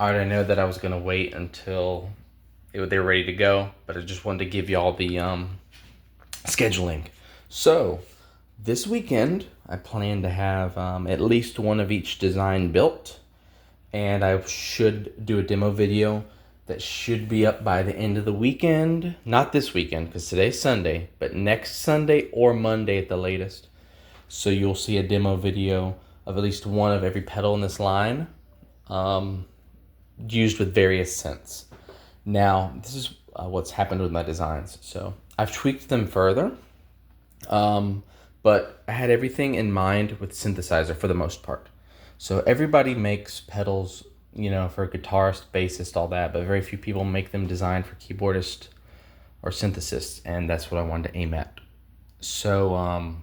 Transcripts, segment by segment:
I already know that I was going to wait until they were ready to go, but I just wanted to give y'all the scheduling. So, this weekend, I plan to have at least one of each design built, and I should do a demo video that should be up by the end of the weekend. Not this weekend, because today's Sunday, but next Sunday or Monday at the latest. So you'll see a demo video of at least one of every pedal in this line, used with various scents. Now, this is what's happened with my designs. So I've tweaked them further, but I had everything in mind with synthesizer for the most part. So everybody makes pedals, for a guitarist, bassist, all that, but very few people make them designed for keyboardist or synthesists, and that's what I wanted to aim at. So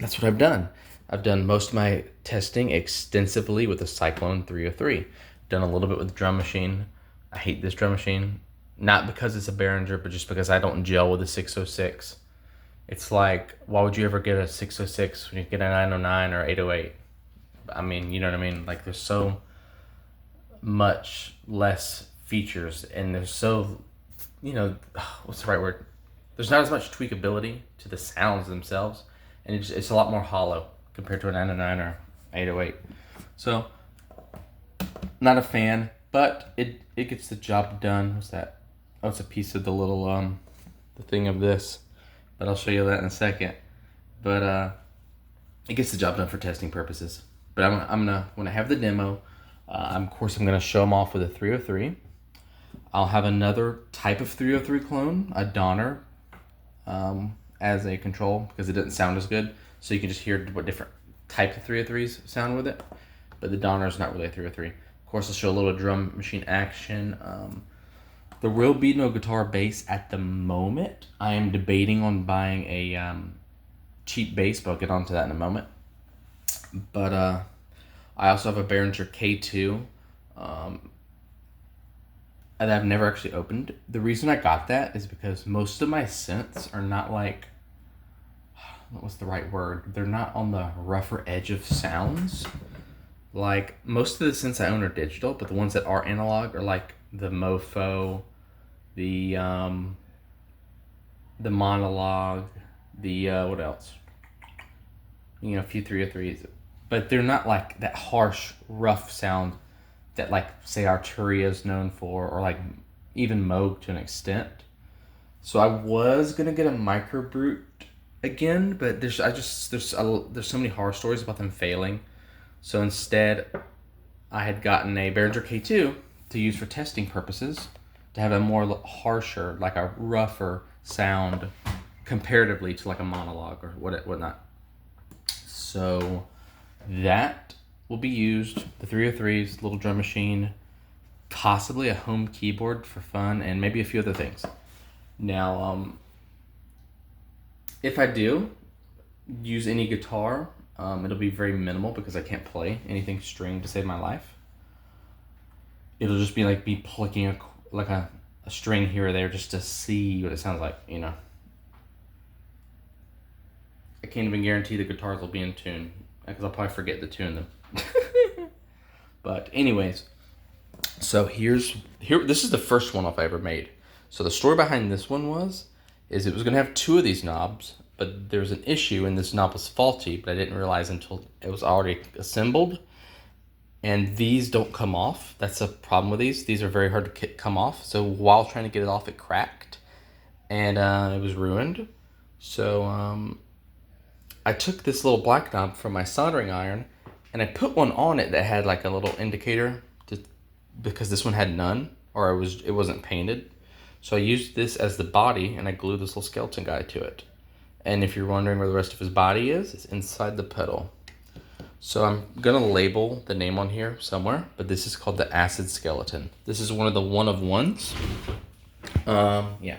that's what I've done. I've done most of my testing extensively with the Cyclone 303. Done a little bit with the drum machine. I hate this drum machine. Not because it's a Behringer, but just because I don't gel with a 606. It's like, why would you ever get a 606 when you get a 909 or 808? I mean, you know what I mean? Like, there's so much less features, and there's so, what's the right word? There's not as much tweakability to the sounds themselves, and it's a lot more hollow compared to a 909 or 808. So, not a fan, but it gets the job done. What's that? Oh, it's a piece of the little the thing of this, but I'll show you that in a second. But it gets the job done for testing purposes. But I'm gonna, when I have the demo, of course I'm gonna show them off with a 303. I'll have another type of 303 clone, a Donner, as a control, because it doesn't sound as good. So you can just hear what different type of 303s sound with it. But the Donner is not really a 303. Of course, I'll show a little drum machine action. There will be no guitar bass at the moment. I am debating on buying a cheap bass, but I'll get onto that in a moment. But I also have a Behringer K2 that I've never actually opened. The reason I got that is because most of my synths are not like, what's the right word? They're not on the rougher edge of sounds. Like, most of the synths I own are digital, but the ones that are analog are like the Mofo, the Monologue, the what else? A few 303s. But they're not like that harsh, rough sound that, like, say Arturia is known for, or like even Moog to an extent. So I was gonna get a Microbrute again, but there's so many horror stories about them failing. So instead, I had gotten a Behringer K2 to use for testing purposes, to have a more harsher, like a rougher sound comparatively to like a Monologue or whatnot. So that will be used, the 303s, little drum machine, possibly a home keyboard for fun, and maybe a few other things. Now, if I do use any guitar, it'll be very minimal because I can't play anything string to save my life. It'll just be like me plucking a string here or there just to see what it sounds like, I can't even guarantee the guitars will be in tune, because I'll probably forget to tune them. But anyways, so this is the first one-off I ever made. So the story behind this one is it was gonna have two of these knobs, but there was an issue and this knob was faulty, but I didn't realize until it was already assembled. And these don't come off. That's a problem with these. These are very hard to come off. So while trying to get it off, it cracked, and it was ruined. So I took this little black knob from my soldering iron, and I put one on it that had like a little indicator, because this one had none, or it wasn't painted. So I used this as the body, and I glued this little skeleton guy to it. And if you're wondering where the rest of his body is, it's inside the pedal. So I'm gonna label the name on here somewhere, but this is called the Acid Skeleton. This is one of the one-of-ones. Yeah.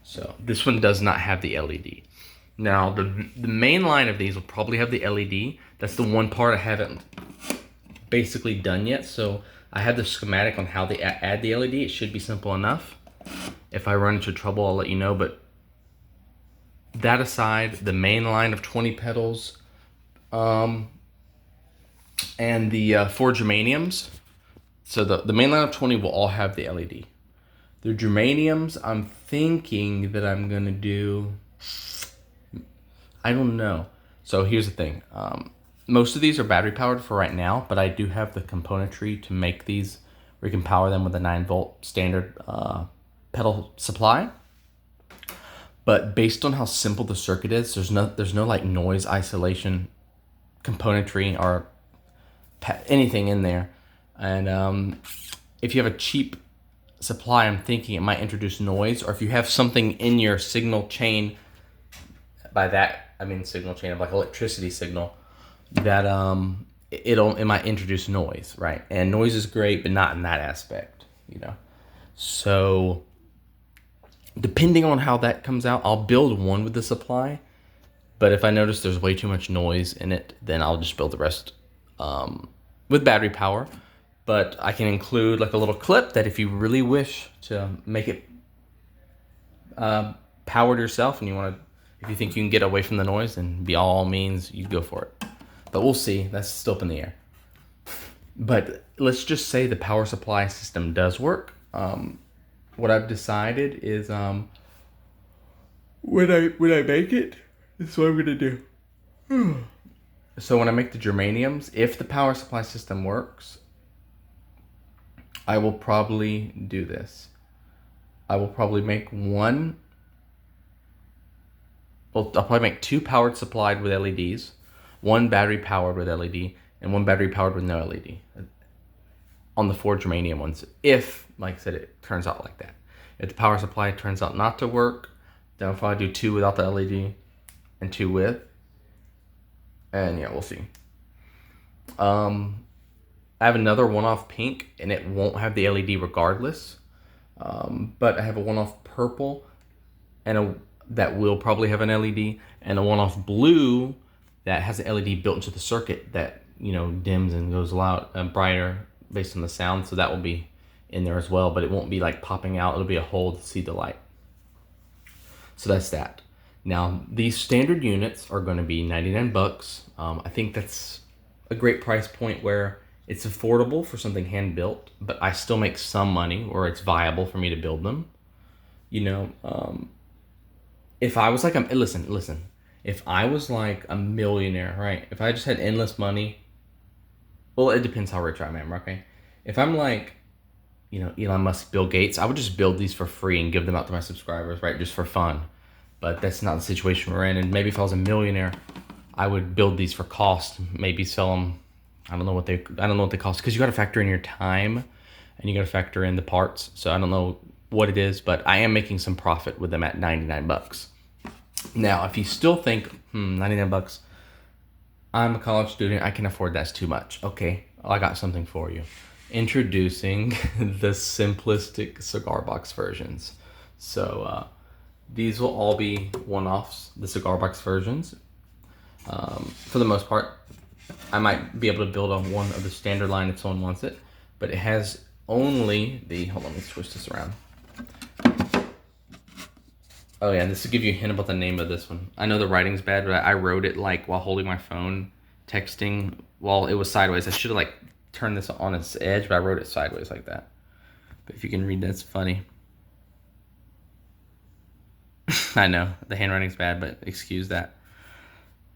So this one does not have the LED. Now, the main line of these will probably have the LED. That's the one part I haven't basically done yet. So I have the schematic on how they add the LED. It should be simple enough. If I run into trouble, I'll let you know. But that aside, the main line of 20 pedals, and the 4 germaniums So the main line of 20 will all have the LED. The germaniums, I'm thinking that I'm gonna do, I don't know. So here's the thing. Most of these are battery powered for right now, but I do have the componentry to make these where you can power them with a 9-volt standard pedal supply. But based on how simple the circuit is, there's no like noise isolation componentry or anything in there. And if you have a cheap supply, I'm thinking it might introduce noise, or if you have something in your signal chain, by that I mean signal chain of like electricity signal, that it might introduce noise, right? And noise is great, but not in that aspect, you know. So depending on how that comes out, I'll build one with the supply, but if I notice there's way too much noise in it, then I'll just build the rest with battery power. But I can include like a little clip that if you really wish to make it powered yourself, and if you think you can get away from the noise, then by all means you go for it. But we'll see. That's still up in the air. But let's just say the power supply system does work. What I've decided is when I make it, this is what I'm gonna do. So when I make the germaniums, if the power supply system works, I will probably do this. I will probably make one. Well, I'll probably make 2 powered supplied with LEDs, 1 battery powered with LED, and 1 battery powered with no LED on the 4 germanium ones. If, like I said, it turns out like that. If the power supply turns out not to work, then I'll probably do 2 without the LED and 2 with. And yeah, we'll see. I have another one-off pink, and it won't have the LED regardless. But I have a one-off purple, and that will probably have an LED, and a one-off blue that has an LED built into the circuit that, you know, dims and goes loud brighter based on the sound. So that will be in there as well, but it won't be like popping out. It'll be a hole to see the light. So that's that. Now these standard units are going to be 99 bucks. I think that's a great price point where it's affordable for something hand built, but I still make some money, or it's viable for me to build them. You know, if I was like, listen, if I was like a millionaire, right? If I just had endless money, well, it depends how rich I am, okay? If I'm like, you know, Elon Musk, Bill Gates, I would just build these for free and give them out to my subscribers, right? Just for fun. But that's not the situation we're in. And maybe if I was a millionaire, I would build these for cost, maybe sell them. I don't know what they cost, because you got to factor in your time and you got to factor in the parts. So I don't know what it is, but I am making some profit with them at 99 bucks. Now, if you still think, 99 bucks, I'm a college student, I can afford that's too much. Okay, I got something for you. Introducing the simplistic cigar box versions. So these will all be one-offs, the cigar box versions. For the most part, I might be able to build on one of the standard line if someone wants it, but it has only the, hold on, let me switch this around. Oh yeah, this will give you a hint about the name of this one. I know the writing's bad, but I wrote it like while holding my phone, texting while it was sideways. I should have like turned this on its edge, but I wrote it sideways like that. But if you can read that, it's funny. I know, the handwriting's bad, but excuse that.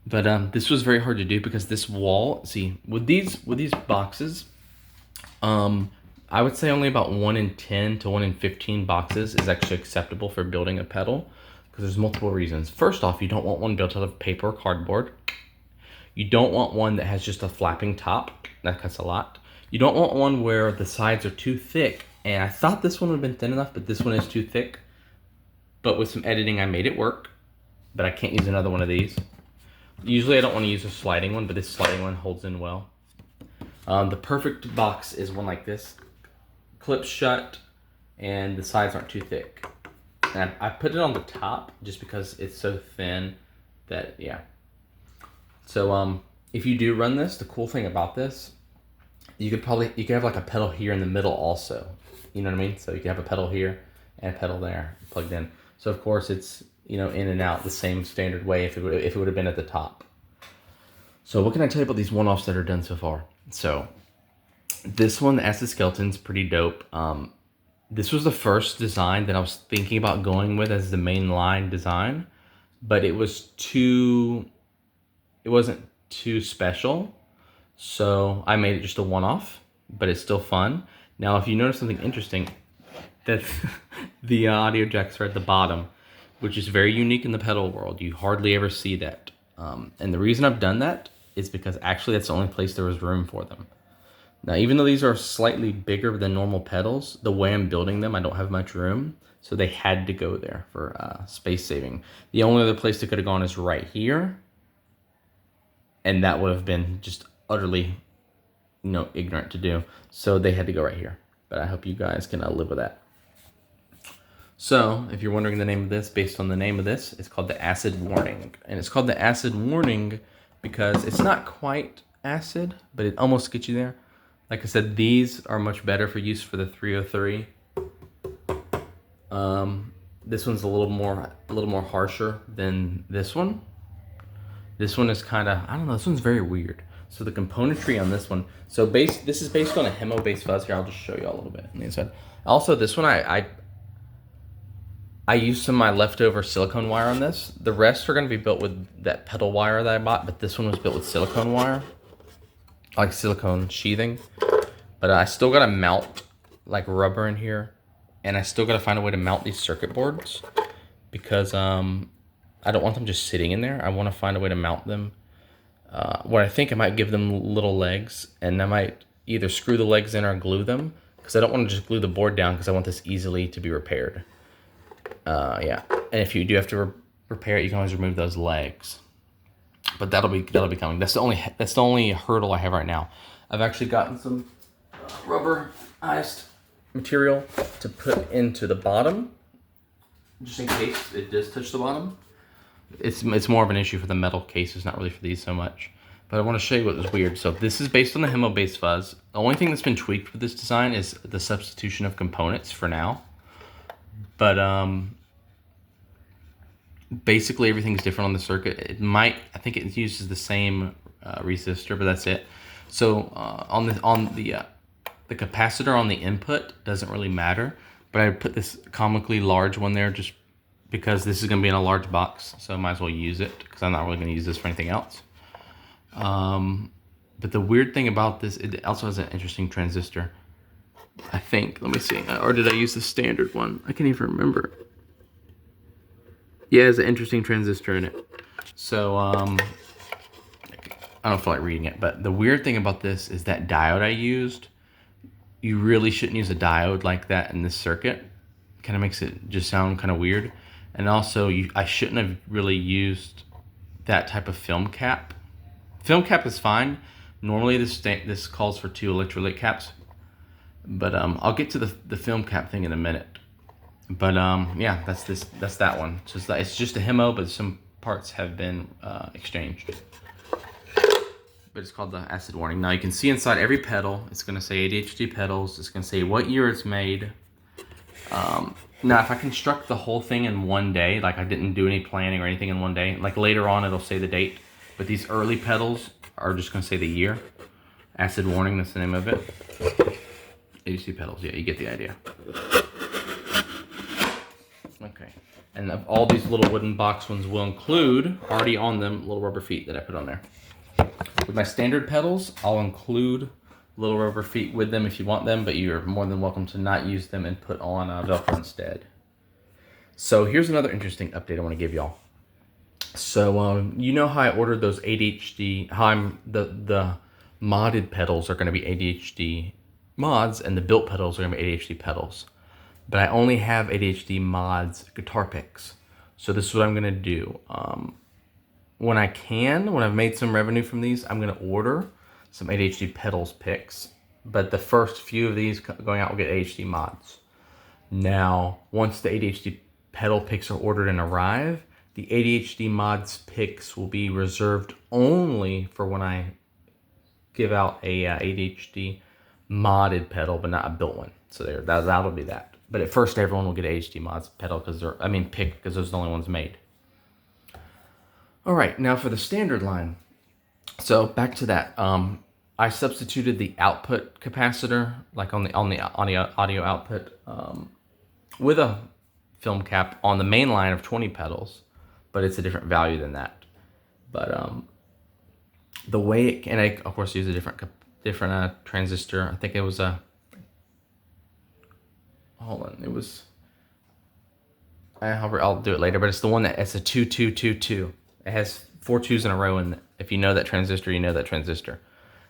But this was very hard to do because this wall, see, with these boxes, I would say only about 1 in 10 to 1 in 15 boxes is actually acceptable for building a pedal, because there's multiple reasons. First off, you don't want one built out of paper or cardboard. You don't want one that has just a flapping top. That cuts a lot. You don't want one where the sides are too thick. And I thought this one would have been thin enough, but this one is too thick. But with some editing, I made it work. But I can't use another one of these. Usually I don't want to use a sliding one, but this sliding one holds in well. The perfect box is one like this. Clips shut, and the sides aren't too thick. And I put it on the top just because it's so thin that, yeah. So if you do run this, the cool thing about this, you could have like a pedal here in the middle also. You know what I mean? So you can have a pedal here and a pedal there plugged in. So of course it's, you know, in and out the same standard way if it would have been at the top. So what can I tell you about these one-offs that are done so far? So This one, the Acid Skeleton's pretty dope. This was the first design that I was thinking about going with as the main line design, but it wasn't too special. So I made it just a one-off, but it's still fun. Now, if you notice something interesting, that the audio jacks are at the bottom, which is very unique in the pedal world. You hardly ever see that. And the reason I've done that is because actually that's the only place there was room for them. Now, even though these are slightly bigger than normal pedals, the way I'm building them, I don't have much room. So they had to go there for space saving. The only other place they could have gone is right here. And that would have been just utterly, ignorant to do. So they had to go right here. But I hope you guys can live with that. So, if you're wondering the name of this, based on the name of this, it's called the Acid Warning. And it's called the Acid Warning because it's not quite acid, but it almost gets you there. Like I said, these are much better for use for the 303. This one's a little more harsher than this one. This one is kind of, I don't know, this one's very weird. So the componentry on this one, this is based on a hemo-based fuzz. Here, I'll just show you all a little bit on the inside. Also, this one, I used some of my leftover silicone wire on this. The rest are going to be built with that pedal wire that I bought, but this one was built with silicone wire, like silicone sheathing. But I still got to mount like rubber in here, and I still got to find a way to mount these circuit boards because I don't want them just sitting in there. I want to find a way to mount them. What I think I might give them little legs, and I might either screw the legs in or glue them because I don't want to just glue the board down because I want this easily to be repaired. Yeah, and if you do have to repair it, you can always remove those legs. But that'll be coming. That's the only hurdle I have right now. I've actually gotten some rubberized material to put into the bottom, just in case it does touch the bottom. It's more of an issue for the metal cases, not really for these so much. But I want to show you what was weird. So this is based on the hemo-based fuzz. The only thing that's been tweaked with this design is the substitution of components for now. But basically everything's different on the circuit. I think it uses the same resistor, but that's it. So on the capacitor on the input doesn't really matter, but I put this comically large one there just because this is going to be in a large box, so I might as well use it because I'm not really going to use this for anything else. But the weird thing about this, it also has an interesting transistor. I think, let me see, or did I use the standard one? I can't even remember. Yeah, it has an interesting transistor in it. So, I don't feel like reading it, but the weird thing about this is that diode I used, you really shouldn't use a diode like that in this circuit. It kind of makes it just sound kind of weird. And also, I shouldn't have really used that type of film cap. Film cap is fine. Normally, this calls for 2 electrolyte caps. But I'll get to the film cap thing in a minute. But yeah, that's that one. It's just a hemo, but some parts have been exchanged. But it's called the Acid Warning. Now you can see inside every pedal, it's going to say ADHD pedals. It's going to say what year it's made. Now if I construct the whole thing in one day, like I didn't do any planning or anything in one day, like later on it'll say the date. But these early pedals are just going to say the year. Acid Warning, that's the name of it. ADHD pedals, yeah, you get the idea. Okay, and all these little wooden box ones will include, already on them, little rubber feet that I put on there. With my standard pedals, I'll include little rubber feet with them if you want them, but you're more than welcome to not use them and put on Velcro instead. So here's another interesting update I want to give y'all. So you know how I ordered those ADHD, the modded pedals are going to be ADHD mods, and the built pedals are going to be ADHD pedals. But I only have ADHD mods guitar picks. So this is what I'm going to do. When I've made some revenue from these, I'm going to order some ADHD pedals picks. But the first few of these going out will get ADHD mods. Now, once the ADHD pedal picks are ordered and arrive, the ADHD mods picks will be reserved only for when I give out a ADHD modded pedal, but not a built one. So that'll be that. But at first, everyone will get ADHD mods pedal pick because those are the only ones made. All right, now for the standard line. So back to that. I substituted the output capacitor, like on the audio output, with a film cap on the main line of 20 pedals, but it's a different value than that. But the way it, and I of course use a different transistor. I think it was a, hold on, it was, I'll do it later, but it's the one that, it's a 2222. It has 4 twos in a row, and if you know that transistor, you know that transistor.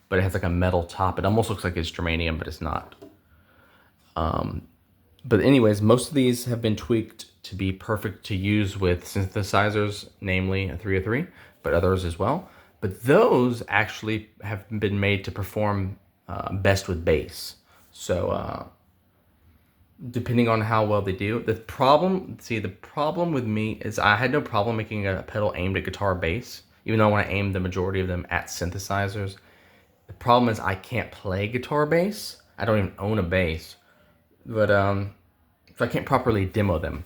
But it has like a metal top. It almost looks like it's germanium, but it's not. But anyways, most of these have been tweaked to be perfect to use with synthesizers, namely a 303, but others as well. But those actually have been made to perform best with bass. So depending on how well they do. The problem with me is I had no problem making a pedal aimed at guitar bass, even though I want to aim the majority of them at synthesizers. The problem is I can't play guitar bass. I don't even own a bass, but so I can't properly demo them.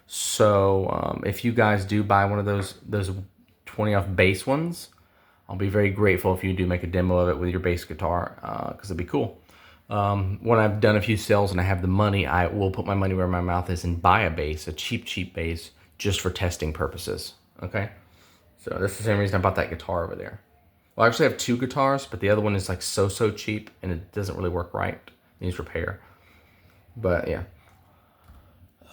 So if you guys do buy one of those 20 off bass ones, I'll be very grateful if you do make a demo of it with your bass guitar, because it'd be cool. When I've done a few sales and I have the money, I will put my money where my mouth is and buy a bass, a cheap bass, just for testing purposes. Okay, so that's the same reason I bought that guitar over there. Well, I actually have 2 guitars, but the other one is like so cheap and it doesn't really work right. It needs repair. But yeah.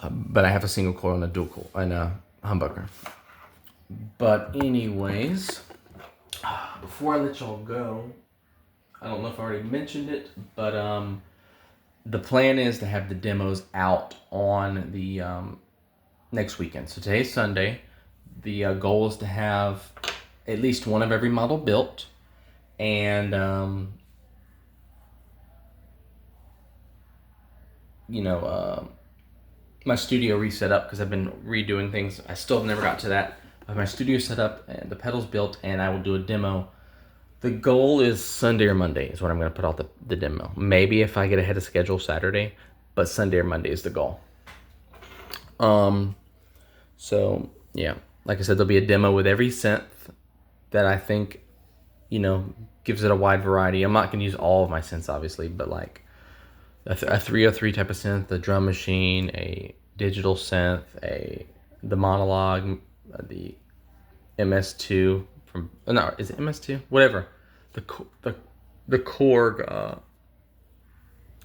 But I have a single coil and a dual coil and a humbucker. But anyways, before I let y'all go, I don't know if I already mentioned it, but the plan is to have the demos out on the next weekend. So today's Sunday. The goal is to have at least one of every model built, and my studio reset up because I've been redoing things. I still have never got to that. I have my studio set up and the pedals built, and I will do a demo. The goal is Sunday or Monday is when I'm going to put out the demo. Maybe if I get ahead of schedule, Saturday, but Sunday or Monday is the goal. So yeah, like I said, there'll be a demo with every synth that I think, gives it a wide variety. I'm not going to use all of my synths, obviously, but like a 303 type of synth, a drum machine, a digital synth, the monologue, the MS2 from, no, is it MS2? Whatever. The Korg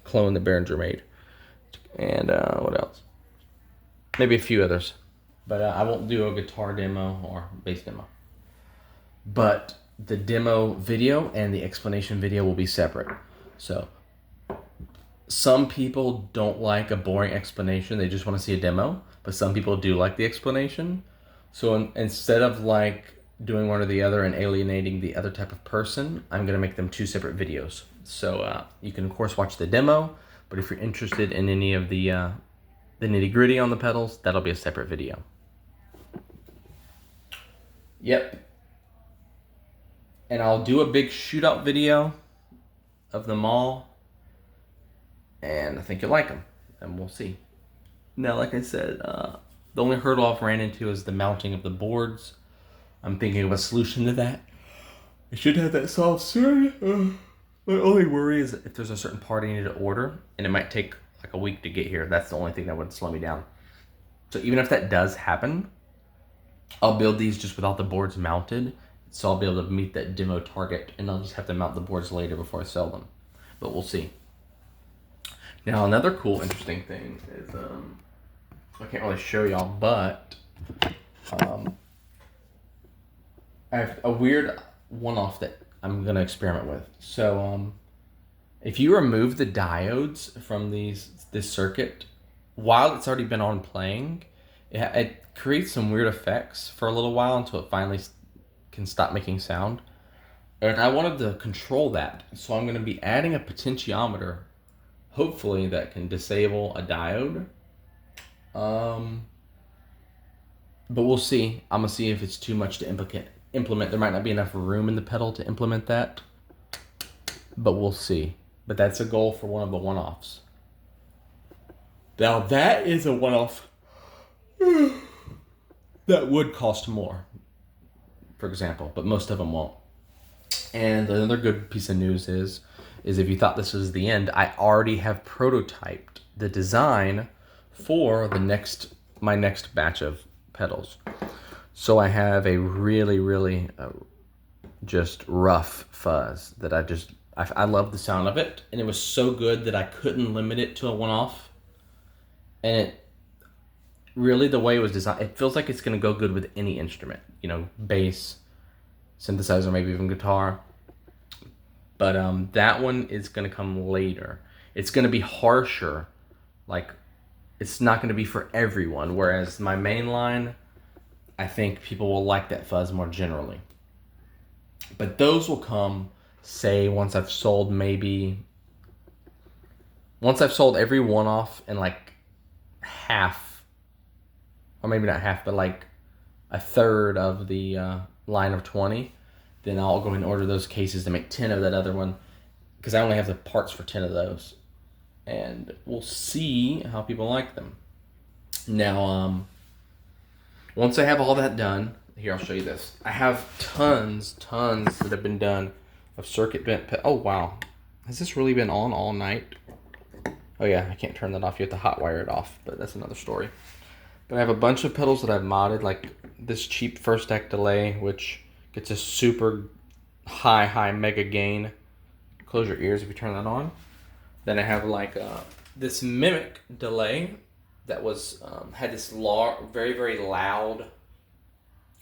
clone that Behringer made. And what else? Maybe a few others. But I won't do a guitar demo or bass demo. But the demo video and the explanation video will be separate. So some people don't like a boring explanation. They just want to see a demo. But some people do like the explanation. So instead of like doing one or the other and alienating the other type of person, I'm going to make them 2 separate videos. So you can, of course, watch the demo. But if you're interested in any of the nitty-gritty on the pedals, that'll be a separate video. Yep. And I'll do a big shootout video of them all. And I think you'll like them. And we'll see. Now, like I said, the only hurdle I've ran into is the mounting of the boards. I'm thinking of a solution to that. I should have that solved soon. My only worry is if there's a certain part I need to order, and it might take like a week to get here. That's the only thing that would slow me down. So even if that does happen, I'll build these just without the boards mounted. So I'll be able to meet that demo target, and I'll just have to mount the boards later before I sell them. But we'll see. Now, another cool, interesting thing is, I can't really show y'all, but I have a weird one-off that I'm going to experiment with. So if you remove the diodes from this circuit, while it's already been on playing, it creates some weird effects for a little while until it finally can stop making sound. And I wanted to control that, so I'm going to be adding a potentiometer, hopefully that can disable a diode. But we'll see. I'm going to see if it's too much to implement. There might not be enough room in the pedal to implement that, but we'll see. But that's a goal for one of the one-offs. Now that is a one-off that would cost more, for example, but most of them won't. And the other good piece of news is if you thought this was the end, I already have prototyped the design for my next batch of pedals. So I have a really, really just rough fuzz that I love the sound of it, and it was so good that I couldn't limit it to a one-off. And it really, the way it was designed, it feels like it's going to go good with any instrument, bass, synthesizer, maybe even guitar. But that one is going to come later. It's going to be harsher, like it's not going to be for everyone, whereas my main line, I think people will like that fuzz more generally. But those will come, say, once I've sold every one-off and like half, or maybe not half, but like a third of the line of 20, then I'll go and order those cases to make 10 of that other one, because I only have the parts for 10 of those. And we'll see how people like them. Now, once I have all that done, here, I'll show you this. I have tons that have been done of circuit bent. Oh, wow. Has this really been on all night? Oh, yeah, I can't turn that off. You have to hotwire it off, but that's another story. But I have a bunch of pedals that I've modded, like this cheap first deck delay, which gets a super high mega gain. Close your ears if you turn that on. Then I have like this mimic delay that was had this very, very loud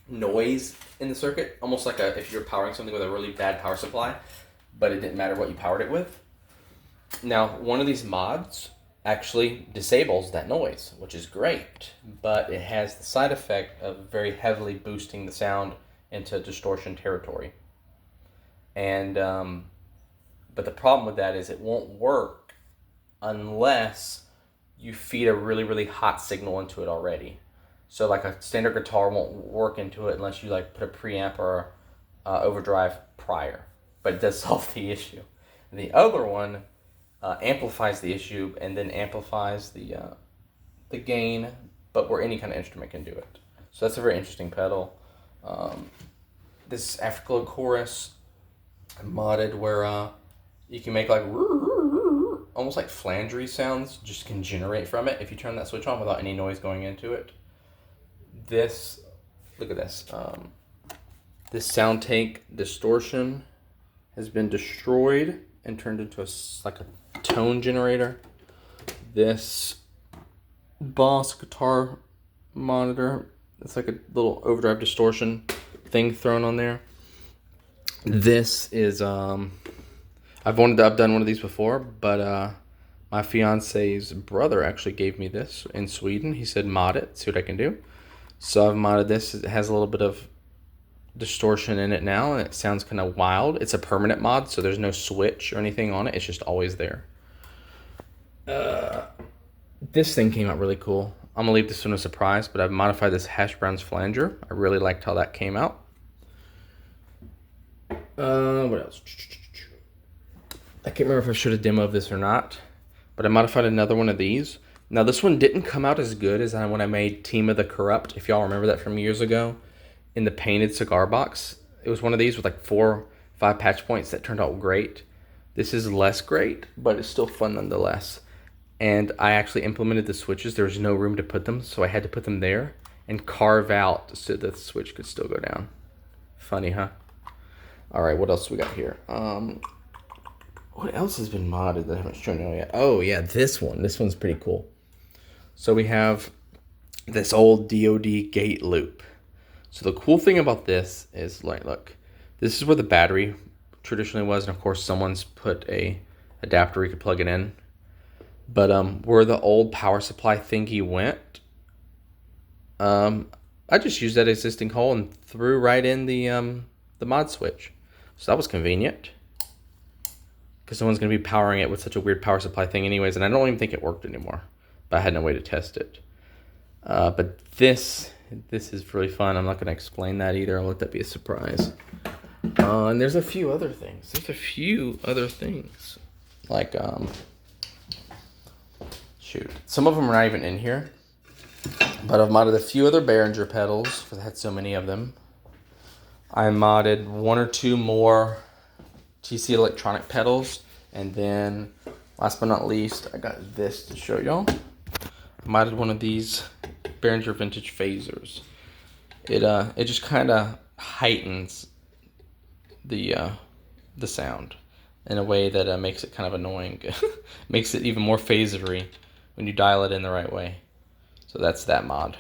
noise in the circuit, almost like if you're powering something with a really bad power supply, but it didn't matter what you powered it with. Now, one of these mods actually disables that noise, which is great, but it has the side effect of very heavily boosting the sound into distortion territory. And but the problem with that is it won't work unless you feed a really, really hot signal into it already. So like a standard guitar won't work into it unless you like put a preamp or overdrive prior, but it does solve the issue. The other one amplifies the issue and then amplifies the gain, but where any kind of instrument can do it. So that's a very interesting pedal. This Africa chorus I modded where you can make like almost like flangery sounds just can generate from it if you turn that switch on without any noise going into it. Look at this. This sound tank distortion has been destroyed and turned into like a tone generator. This Boss guitar monitor, it's like a little overdrive distortion thing thrown on there. This is I've done one of these before, but my fiance's brother actually gave me this in Sweden. He said mod it, see what I can do. So I've modded this. It has a little bit of distortion in it now, and it sounds kind of wild. It's a permanent mod, so there's no switch or anything on it. It's just always there. This thing came out really cool. I'm gonna leave this one a surprise, but I've modified this hash browns flanger. I really liked how that came out. What else? I can't remember if I showed a demo of this or not, but I modified another one of these. Now this one didn't come out as good as when I made Team of the Corrupt, if y'all remember that from years ago, in the painted cigar box. It was one of these with like 4 or 5 patch points that turned out great. This is less great, but it's still fun nonetheless. And I actually implemented the switches. There was no room to put them, so I had to put them there and carve out so the switch could still go down. Funny, huh? All right, what else we got here? What else has been modded that I haven't shown you yet? Oh yeah, this one. This one's pretty cool. So we have this old DoD gate loop. So the cool thing about this is, like, look, this is where the battery traditionally was, and of course someone's put a adapter you could plug it in. But where the old power supply thingy went, I just used that existing hole and threw right in the mod switch. So that was convenient, because someone's going to be powering it with such a weird power supply thing anyways, and I don't even think it worked anymore, but I had no way to test it. But this is really fun. I'm not going to explain that either. I'll let that be a surprise. And there's a few other things. Like, shoot. Some of them are not even in here, but I've modded a few other Behringer pedals, because I had so many of them. I modded 1 or 2 more TC Electronic pedals, and then last but not least, I got this to show y'all. I modded one of these Behringer Vintage phasers. It just kind of heightens the sound in a way that makes it kind of annoying. Makes it even more phasery when you dial it in the right way. So that's that mod.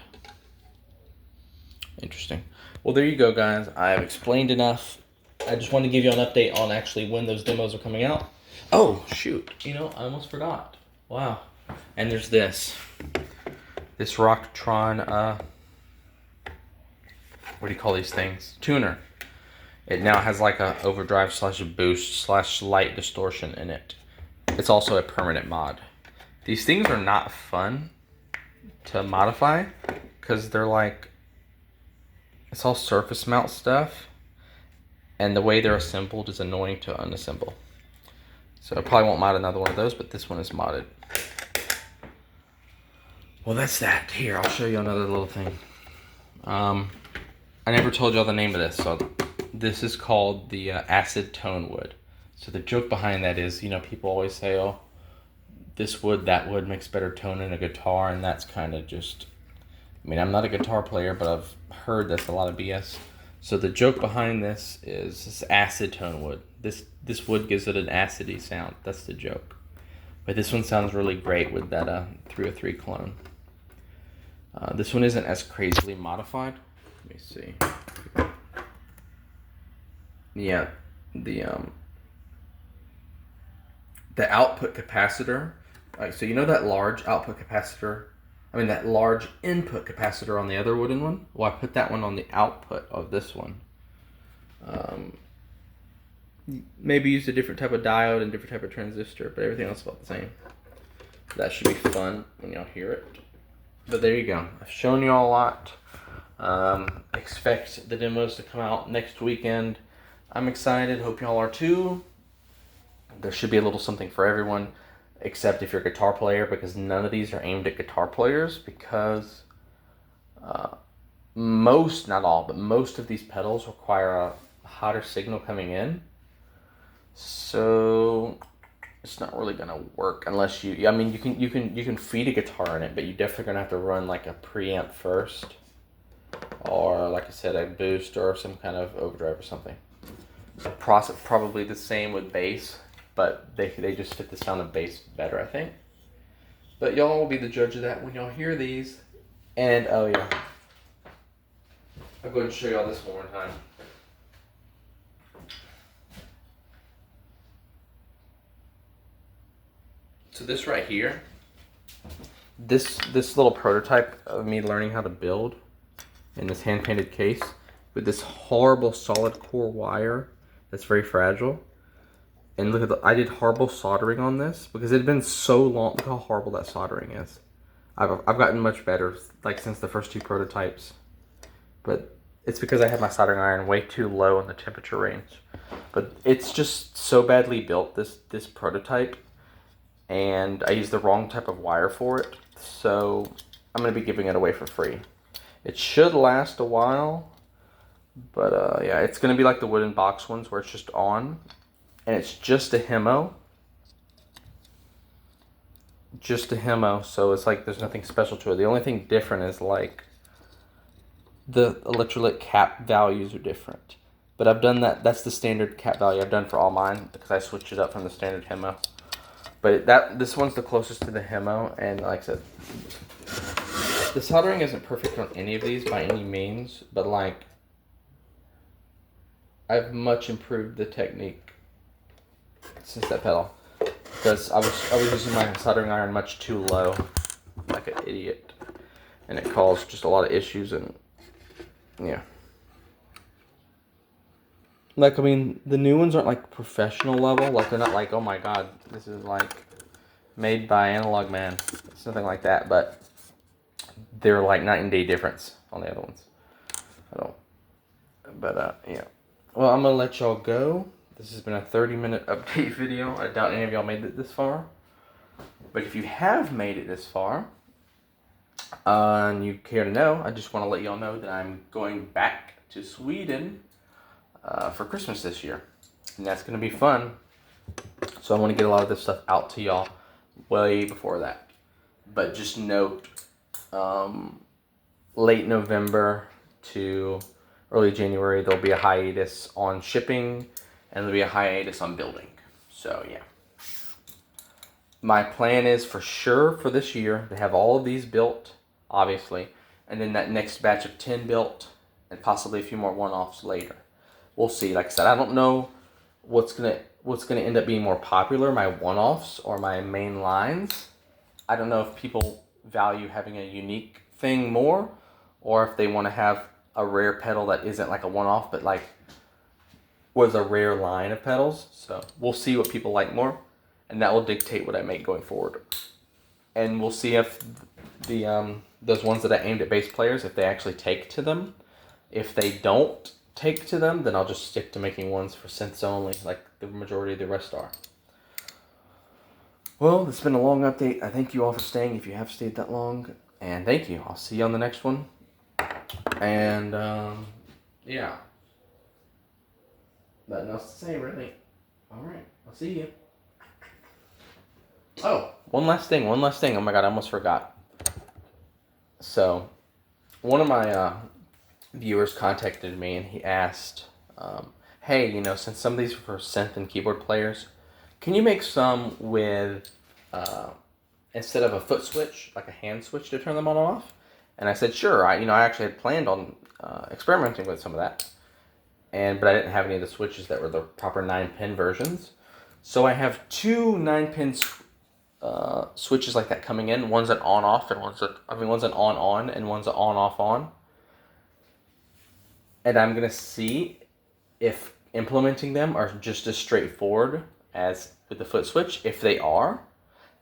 Interesting. Well, there you go, guys. I've explained enough. I just wanted to give you an update on actually when those demos are coming out. Oh, shoot. You know, I almost forgot. Wow. And there's this. This Rocktron, what do you call these things? Tuner. It now has like a overdrive slash boost slash light distortion in it. It's also a permanent mod. These things are not fun to modify because they're like, it's all surface mount stuff, and the way they're assembled is annoying to unassemble. So I probably won't mod another one of those, but this one is modded. Well, that's that. Here, I'll show you another little thing. I never told y'all the name of this, so this is called the acid tone wood. So the joke behind that is, you know, people always say, oh, this wood, that wood makes better tone in a guitar, and that's kind of just, I mean, I'm not a guitar player, but I've heard that's a lot of BS. So the joke behind this is this acid tone wood. This wood gives it an acidy sound. That's the joke. But this one sounds really great with that 303 clone. This one isn't as crazily modified. Let me see. Yeah, the output capacitor. Like, so you know that large output capacitor? I mean that large input capacitor on the other wooden one? Well, I put that one on the output of this one. Maybe used a different type of diode and different type of transistor, but everything else is about the same. That should be fun when y'all hear it. But there you go. I've shown you all a lot. Expect the demos to come out next weekend. I'm excited. Hope y'all are too. There should be a little something for everyone, except if you're a guitar player, because none of these are aimed at guitar players, because most, not all, but most of these pedals require a hotter signal coming in. So it's not really gonna work unless you, I mean, you can feed a guitar in it, but you definitely gonna have to run like a preamp first, or like I said, a boost or some kind of overdrive or something. The process probably the same with bass, but they just fit the sound of bass better, I think. But y'all will be the judge of that when y'all hear these. And oh yeah, I'll go ahead and show y'all this one more time. So this right here, this little prototype of me learning how to build in this hand painted case with this horrible solid core wire that's very fragile. And look at I did horrible soldering on this because it had been so long. Look how horrible that soldering is. I've gotten much better like since the first 2 prototypes, but it's because I had my soldering iron way too low in the temperature range. But it's just so badly built, this prototype, and I used the wrong type of wire for it, so I'm going to be giving it away for free. It should last a while, but yeah, it's going to be like the wooden box ones where it's just on, and it's just a hemo. Just a hemo, so it's like there's nothing special to it. The only thing different is like the electrolyte cap values are different. But I've done that, that's the standard cap value I've done for all mine because I switched it up from the standard hemo. But this one's the closest to the hemo, and like I said, the soldering isn't perfect on any of these by any means, but like I've much improved the technique since that pedal, because I was using my soldering iron much too low, like an idiot, and it caused just a lot of issues. And yeah, like, I mean, the new ones aren't like professional level. Like, they're not like, oh my god, this is like made by Analog Man. It's nothing like that, but they're like night and day difference on the other ones. Yeah. Well, I'm gonna let y'all go. This has been a 30-minute update video. I doubt any of y'all made it this far. But if you have made it this far, and you care to know, I just want to let y'all know that I'm going back to Sweden for Christmas this year. And that's going to be fun. So I want to get a lot of this stuff out to y'all way before that. But just note, late November to early January, there'll be a hiatus on shipping and there'll be a hiatus on building. So yeah. My plan is for sure for this year to have all of these built, obviously, and then that next batch of 10 built and possibly a few more one-offs later. We'll see. Like I said, I don't know what's gonna end up being more popular, my one-offs or my main lines. I don't know if people value having a unique thing more, or if they want to have a rare pedal that isn't like a one-off, but like was a rare line of pedals. So we'll see what people like more, and that will dictate what I make going forward. And we'll see if the those ones that I aimed at bass players, if they actually take to them. If they don't take to them, then I'll just stick to making ones for synths only, like the majority of the rest are. Well, it's been a long update. I thank you all for staying if you have stayed that long. And thank you. I'll see you on the next one. And, yeah. Nothing else to say, really. Alright, I'll see you. Oh, one last thing. Oh my god, I almost forgot. So, one of my viewers contacted me and he asked, hey, since some of these are for synth and keyboard players, can you make some with, instead of a foot switch, like a hand switch to turn them on and off? And I said, sure. I actually had planned on experimenting with some of that. But I didn't have any of the switches that were the proper 9-pin versions. So I have two 9-pin switches like that coming in. One's an on-off and one's an on-on and one's an on-off-on. And I'm going to see if implementing them are just as straightforward as with the foot switch. If they are,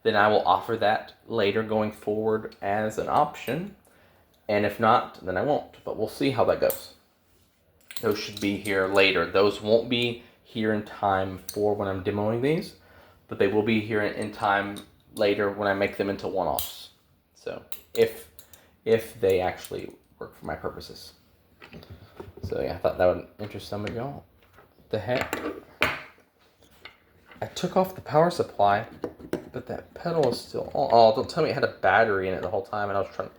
then I will offer that later going forward as an option. And if not, then I won't. But we'll see how that goes. Those should be here later. Those won't be here in time for when I'm demoing these, but they will be here in time later when I make them into one-offs. So if they actually work for my purposes. So yeah, I thought that would interest some of y'all. What the heck? I took off the power supply, but that pedal is still on. Oh, don't tell me it had a battery in it the whole time, and I was trying.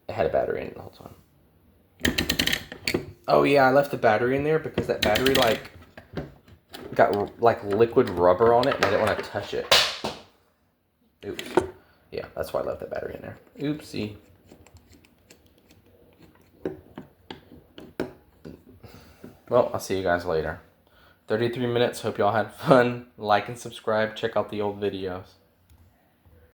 It had a battery in it the whole time. Oh yeah, I left the battery in there because that battery got like liquid rubber on it, and I didn't want to touch it. Oops. Yeah, that's why I left that battery in there. Oopsie. Well, I'll see you guys later. 33 minutes. Hope y'all had fun. Like and subscribe. Check out the old videos.